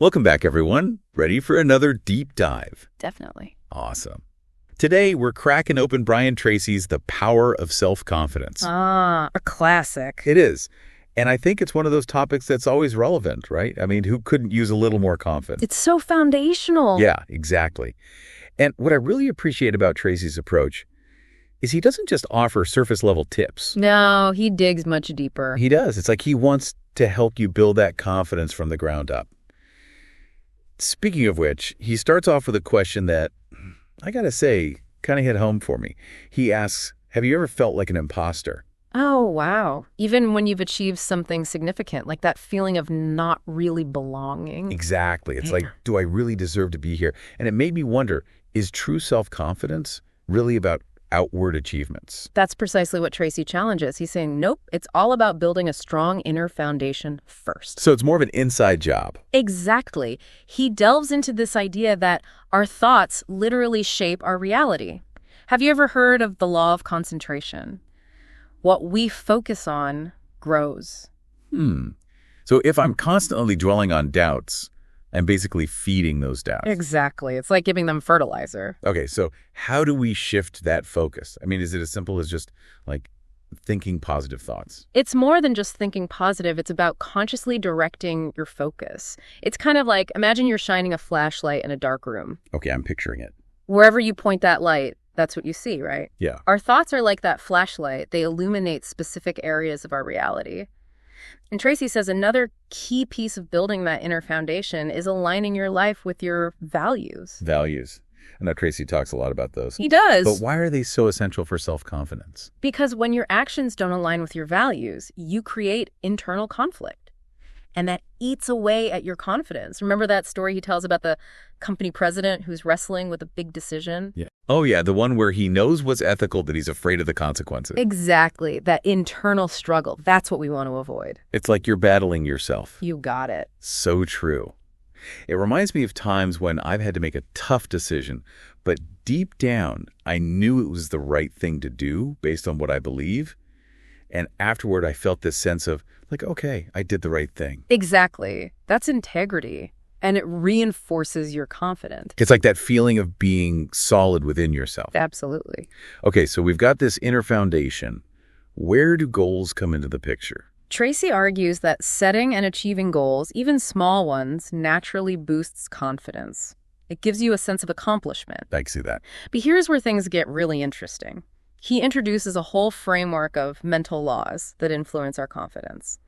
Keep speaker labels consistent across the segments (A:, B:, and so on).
A: Welcome back, everyone. Ready for another deep dive?
B: Definitely.
A: Awesome. Today, we're cracking open Brian Tracy's The Power of Self-Confidence.
B: A classic.
A: It is. And I think it's one of those topics that's always relevant, right? I mean, who couldn't use a little more confidence?
B: It's so foundational.
A: Yeah, exactly. And what I really appreciate about Tracy's approach is he doesn't just offer surface-level tips.
B: No, he digs much deeper.
A: He does. It's like he wants to help you build that confidence from the ground up. Speaking of which, he starts off with a question that, I gotta say, kind of hit home for me. He asks, have you ever felt like an imposter?
B: Oh, wow. Even when you've achieved something significant, like that feeling of not really belonging.
A: Exactly. It's like, do I really deserve to be here? And it made me wonder, is true self-confidence really about outward achievements?
B: That's precisely what Tracy challenges. He's saying, nope, it's all about building a strong inner foundation first.
A: So it's more of an inside job.
B: Exactly. He delves into this idea that our thoughts literally shape our reality. Have you ever heard of the law of concentration? What we focus on grows.
A: So if I'm constantly dwelling on doubts, I'm basically feeding those doubts.
B: Exactly. It's like giving them fertilizer.
A: Okay, so how do we shift that focus? I mean, is it as simple as just like thinking positive thoughts?
B: It's more than just thinking positive. It's about consciously directing your focus. It's kind of like, imagine you're shining a flashlight in a dark room.
A: Okay, I'm picturing it.
B: Wherever you point that light, that's what you see, right?
A: Yeah.
B: Our thoughts are like that flashlight. They illuminate specific areas of our reality. And Tracy says another key piece of building that inner foundation is aligning your life with your values.
A: Values. I know Tracy talks a lot about those.
B: He does.
A: But why are they so essential for self-confidence?
B: Because when your actions don't align with your values, you create internal conflict. And that eats away at your confidence. Remember that story he tells about the company president who's wrestling with a big decision?
A: Yeah. Oh, yeah, the one where he knows what's ethical, but he's afraid of the consequences.
B: Exactly. That internal struggle. That's what we want to avoid.
A: It's like you're battling yourself.
B: You got it.
A: So true. It reminds me of times when I've had to make a tough decision, but deep down, I knew it was the right thing to do based on what I believe. And afterward, I felt this sense of, like, okay, I did the right thing.
B: Exactly. That's integrity. And it reinforces your confidence.
A: It's like that feeling of being solid within yourself.
B: Absolutely.
A: Okay, so we've got this inner foundation. Where do goals come into the picture?
B: Tracy argues that setting and achieving goals, even small ones, naturally boosts confidence. It gives you a sense of accomplishment.
A: I can see that.
B: But here's where things get really interesting. He introduces a whole framework of mental laws that influence our confidence.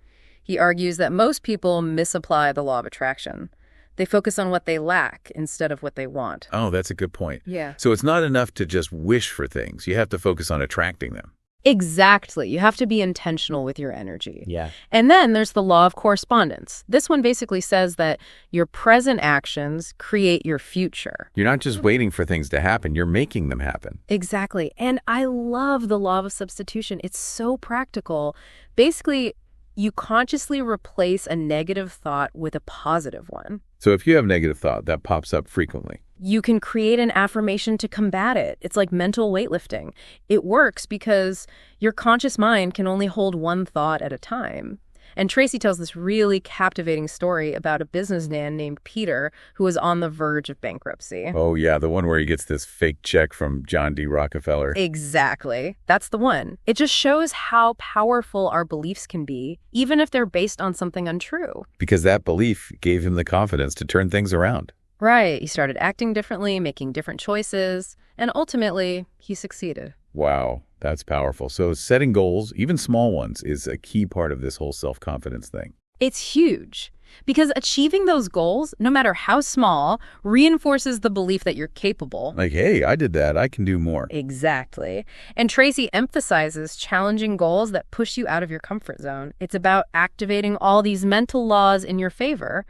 B: He argues that most people misapply the law of attraction. They focus on what they lack instead of what they want.
A: Oh, that's a good point.
B: Yeah.
A: So it's not enough to just wish for things. You have to focus on attracting them.
B: Exactly. You have to be intentional with your energy.
A: Yeah.
B: And then there's the law of correspondence. This one basically says that your present actions create your future.
A: You're not just waiting for things to happen. You're making them happen.
B: Exactly. And I love the law of substitution. It's so practical. Basically, you consciously replace a negative thought with a positive one.
A: So if you have negative thought, that pops up frequently.
B: You can create an affirmation to combat it. It's like mental weightlifting. It works because your conscious mind can only hold one thought at a time. And Tracy tells this really captivating story about a businessman named Peter who was on the verge of bankruptcy.
A: Oh, yeah, the one where he gets this fake check from John D. Rockefeller.
B: Exactly. That's the one. It just shows how powerful our beliefs can be, even if they're based on something untrue.
A: Because that belief gave him the confidence to turn things around.
B: Right. He started acting differently, making different choices, and ultimately, he succeeded.
A: Wow, that's powerful. So setting goals, even small ones, is a key part of this whole self-confidence thing.
B: It's huge because achieving those goals, no matter how small, reinforces the belief that you're capable.
A: Like, hey, I did that. I can do more.
B: Exactly. And Tracy emphasizes challenging goals that push you out of your comfort zone. It's about activating all these mental laws in your favor.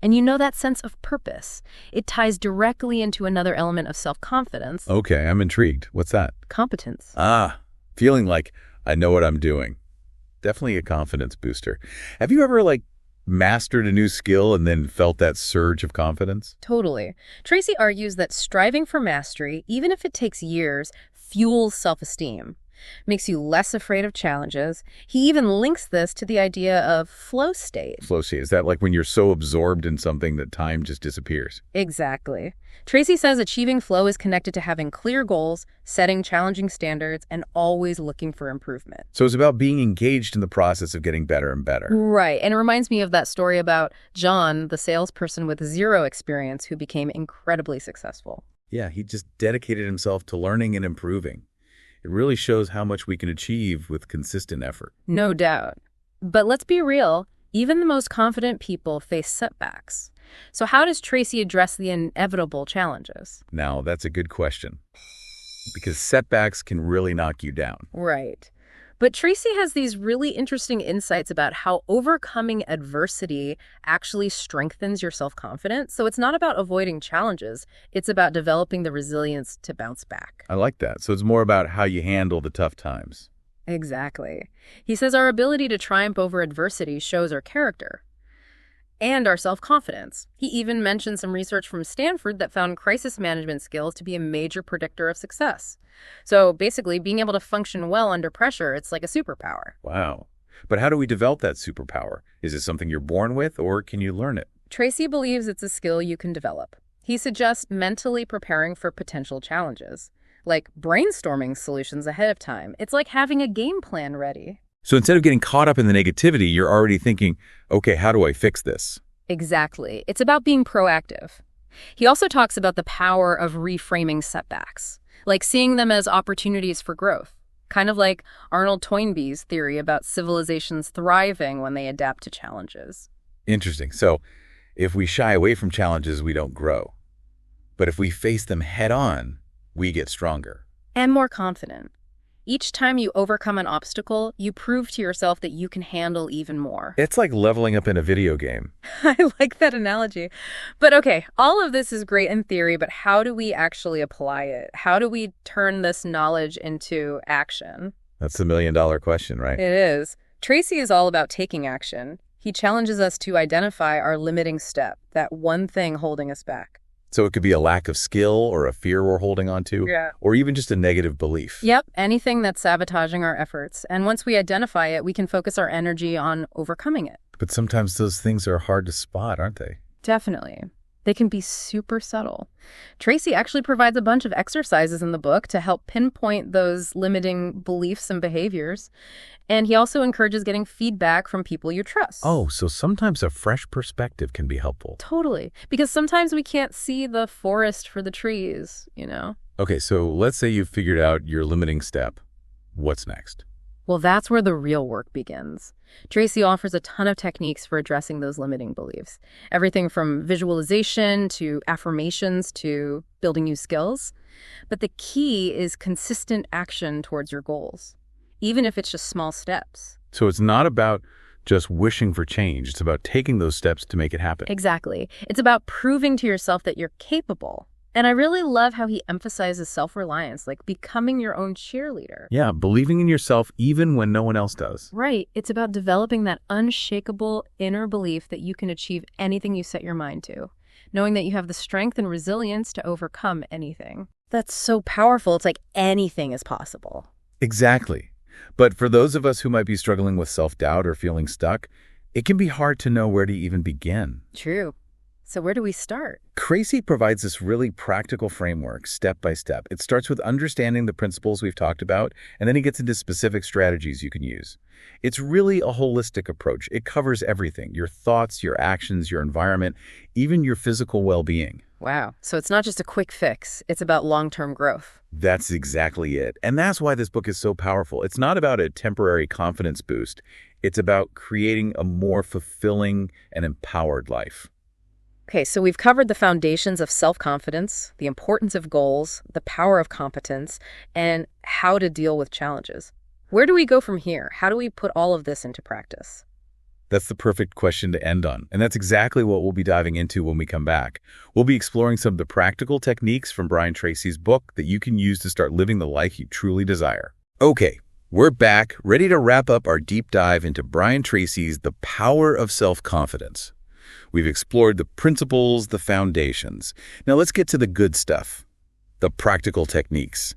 B: And you know that sense of purpose. It ties directly into another element of self-confidence.
A: Okay, I'm intrigued. What's that?
B: Competence.
A: Feeling like I know what I'm doing. Definitely a confidence booster. Have you ever, mastered a new skill and then felt that surge of confidence?
B: Totally. Tracy argues that striving for mastery, even if it takes years, fuels self-esteem. makes you less afraid of challenges. He even links this to the idea of flow state.
A: Flow state, is that like when you're so absorbed in something that time just disappears?
B: Exactly. Tracy says achieving flow is connected to having clear goals, setting challenging standards, and always looking for improvement.
A: So it's about being engaged in the process of getting better and better.
B: Right. And it reminds me of that story about John, the salesperson with zero experience who became incredibly successful.
A: Yeah, he just dedicated himself to learning and improving. It really shows how much we can achieve with consistent effort.
B: No doubt. But let's be real, even the most confident people face setbacks. So how does Tracy address the inevitable challenges?
A: Now, that's a good question, because setbacks can really knock you down.
B: Right. But Tracy has these really interesting insights about how overcoming adversity actually strengthens your self-confidence. So it's not about avoiding challenges. It's about developing the resilience to bounce back.
A: I like that. So it's more about how you handle the tough times.
B: Exactly. He says our ability to triumph over adversity shows our character and our self-confidence. He even mentioned some research from Stanford that found crisis management skills to be a major predictor of success. So basically, being able to function well under pressure, it's like a superpower.
A: Wow. But how do we develop that superpower? Is it something you're born with, or can you learn it?
B: Tracy believes it's a skill you can develop. He suggests mentally preparing for potential challenges, like brainstorming solutions ahead of time. It's like having a game plan ready.
A: So instead of getting caught up in the negativity, you're already thinking, okay, how do I fix this?
B: Exactly. It's about being proactive. He also talks about the power of reframing setbacks, like seeing them as opportunities for growth, kind of like Arnold Toynbee's theory about civilizations thriving when they adapt to challenges.
A: Interesting. So if we shy away from challenges, we don't grow. But if we face them head on, we get stronger.
B: And more confident. Each time you overcome an obstacle, you prove to yourself that you can handle even more.
A: It's like leveling up in a video game.
B: I like that analogy. But okay, all of this is great in theory, but how do we actually apply it? How do we turn this knowledge into action?
A: That's the million-dollar question, right?
B: It is. Tracy is all about taking action. He challenges us to identify our limiting step, that one thing holding us back.
A: So it could be a lack of skill or a fear we're holding on to, or even just a negative belief.
B: Yep, anything that's sabotaging our efforts. And once we identify it, we can focus our energy on overcoming it.
A: But sometimes those things are hard to spot, aren't they?
B: Definitely. They can be super subtle. Tracy actually provides a bunch of exercises in the book to help pinpoint those limiting beliefs and behaviors. And he also encourages getting feedback from people you trust.
A: Oh, so sometimes a fresh perspective can be helpful.
B: Totally. Because sometimes we can't see the forest for the trees, you know?
A: Okay, so let's say you've figured out your limiting step. What's next?
B: Well, that's where the real work begins. Tracy offers a ton of techniques for addressing those limiting beliefs. Everything from visualization to affirmations to building new skills. But the key is consistent action towards your goals, even if it's just small steps.
A: So it's not about just wishing for change. It's about taking those steps to make it happen.
B: Exactly. It's about proving to yourself that you're capable. And I really love how he emphasizes self-reliance, like becoming your own cheerleader.
A: Yeah, believing in yourself even when no one else does.
B: Right. It's about developing that unshakable inner belief that you can achieve anything you set your mind to, knowing that you have the strength and resilience to overcome anything. That's so powerful. It's like anything is possible.
A: Exactly. But for those of us who might be struggling with self-doubt or feeling stuck, it can be hard to know where to even begin.
B: True. So where do we start?
A: Tracy provides this really practical framework, step by step. It starts with understanding the principles we've talked about, and then he gets into specific strategies you can use. It's really a holistic approach. It covers everything: your thoughts, your actions, your environment, even your physical well-being.
B: Wow. So it's not just a quick fix. It's about long-term growth.
A: That's exactly it. And that's why this book is so powerful. It's not about a temporary confidence boost. It's about creating a more fulfilling and empowered life.
B: Okay, so we've covered the foundations of self-confidence, the importance of goals, the power of competence, and how to deal with challenges. Where do we go from here? How do we put all of this into practice?
A: That's the perfect question to end on. And that's exactly what we'll be diving into when we come back. We'll be exploring some of the practical techniques from Brian Tracy's book that you can use to start living the life you truly desire. Okay, we're back, ready to wrap up our deep dive into Brian Tracy's The Power of Self-Confidence. We've explored the principles, the foundations. Now let's get to the good stuff, the practical techniques.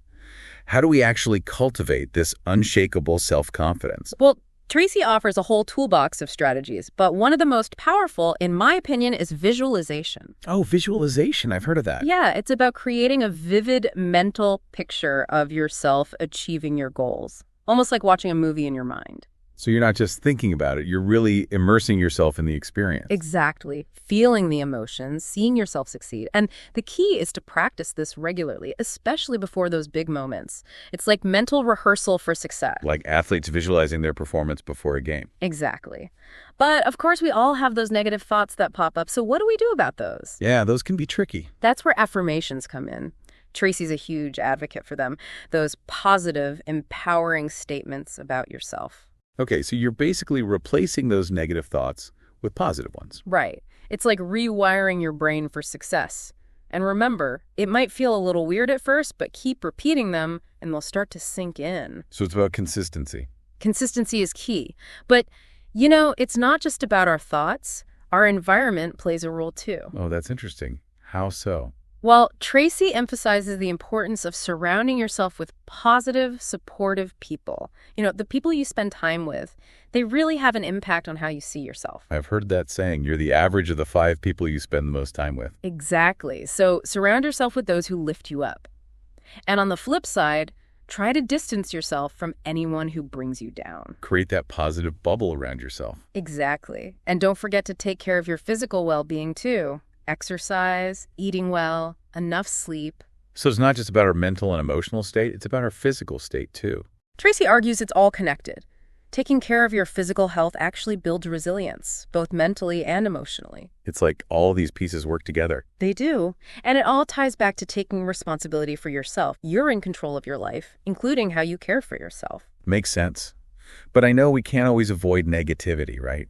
A: How do we actually cultivate this unshakable self-confidence?
B: Well, Tracy offers a whole toolbox of strategies, but one of the most powerful, in my opinion, is visualization.
A: Oh, visualization. I've heard of that.
B: Yeah, it's about creating a vivid mental picture of yourself achieving your goals, almost like watching a movie in your mind.
A: So you're not just thinking about it, you're really immersing yourself in the experience.
B: Exactly. Feeling the emotions, seeing yourself succeed. And the key is to practice this regularly, especially before those big moments. It's like mental rehearsal for success.
A: Like athletes visualizing their performance before a game.
B: Exactly. But of course, we all have those negative thoughts that pop up. So what do we do about those?
A: Yeah, those can be tricky.
B: That's where affirmations come in. Tracy's a huge advocate for them. Those positive, empowering statements about yourself.
A: Okay, so you're basically replacing those negative thoughts with positive ones.
B: Right. It's like rewiring your brain for success. And remember, it might feel a little weird at first, but keep repeating them and they'll start to sink in.
A: So it's about consistency.
B: Consistency is key. But, you know, it's not just about our thoughts. Our environment plays a role too.
A: Oh, that's interesting. How so?
B: Well, Tracy emphasizes the importance of surrounding yourself with positive, supportive people. You know, the people you spend time with, they really have an impact on how you see yourself.
A: I've heard that saying, you're the average of the 5 people you spend the most time with.
B: Exactly. So surround yourself with those who lift you up. And on the flip side, try to distance yourself from anyone who brings you down.
A: Create that positive bubble around yourself.
B: Exactly. And don't forget to take care of your physical well-being too. Exercise, eating well, enough sleep.
A: So it's not just about our mental and emotional state, it's about our physical state too.
B: Tracy argues it's all connected. Taking care of your physical health actually builds resilience, both mentally and emotionally.
A: It's like all these pieces work together.
B: They do. And it all ties back to taking responsibility for yourself. You're in control of your life, including how you care for yourself.
A: Makes sense. But I know we can't always avoid negativity, right?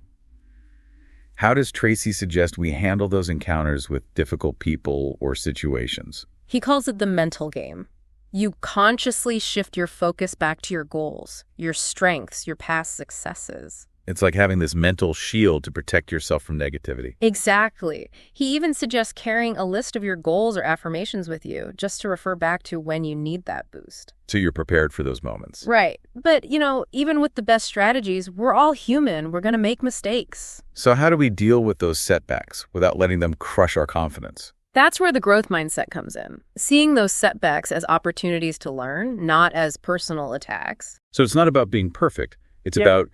A: How does Tracy suggest we handle those encounters with difficult people or situations?
B: He calls it the mental game. You consciously shift your focus back to your goals, your strengths, your past successes.
A: It's like having this mental shield to protect yourself from negativity.
B: Exactly. He even suggests carrying a list of your goals or affirmations with you, just to refer back to when you need that boost.
A: So you're prepared for those moments.
B: Right. But, you know, even with the best strategies, we're all human. We're going to make mistakes.
A: So how do we deal with those setbacks without letting them crush our confidence?
B: That's where the growth mindset comes in. Seeing those setbacks as opportunities to learn, not as personal attacks.
A: So it's not about being perfect. It's about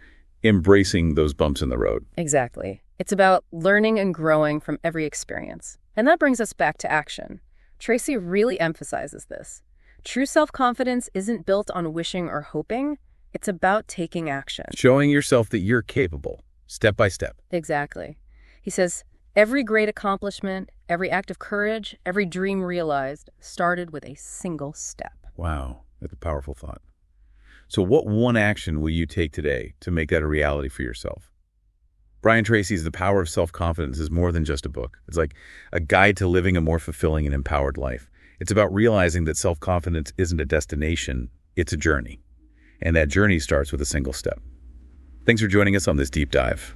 A: embracing those bumps in the road.
B: Exactly. It's about learning and growing from every experience. And that brings us back to action. Tracy really emphasizes this. True self-confidence isn't built on wishing or hoping. It's about taking action.
A: Showing yourself that you're capable, step by step.
B: Exactly. He says, every great accomplishment, every act of courage, every dream realized started with a single step.
A: Wow, that's a powerful thought. So what one action will you take today to make that a reality for yourself? Brian Tracy's The Power of Self-Confidence is more than just a book. It's like a guide to living a more fulfilling and empowered life. It's about realizing that self-confidence isn't a destination, it's a journey. And that journey starts with a single step. Thanks for joining us on this deep dive.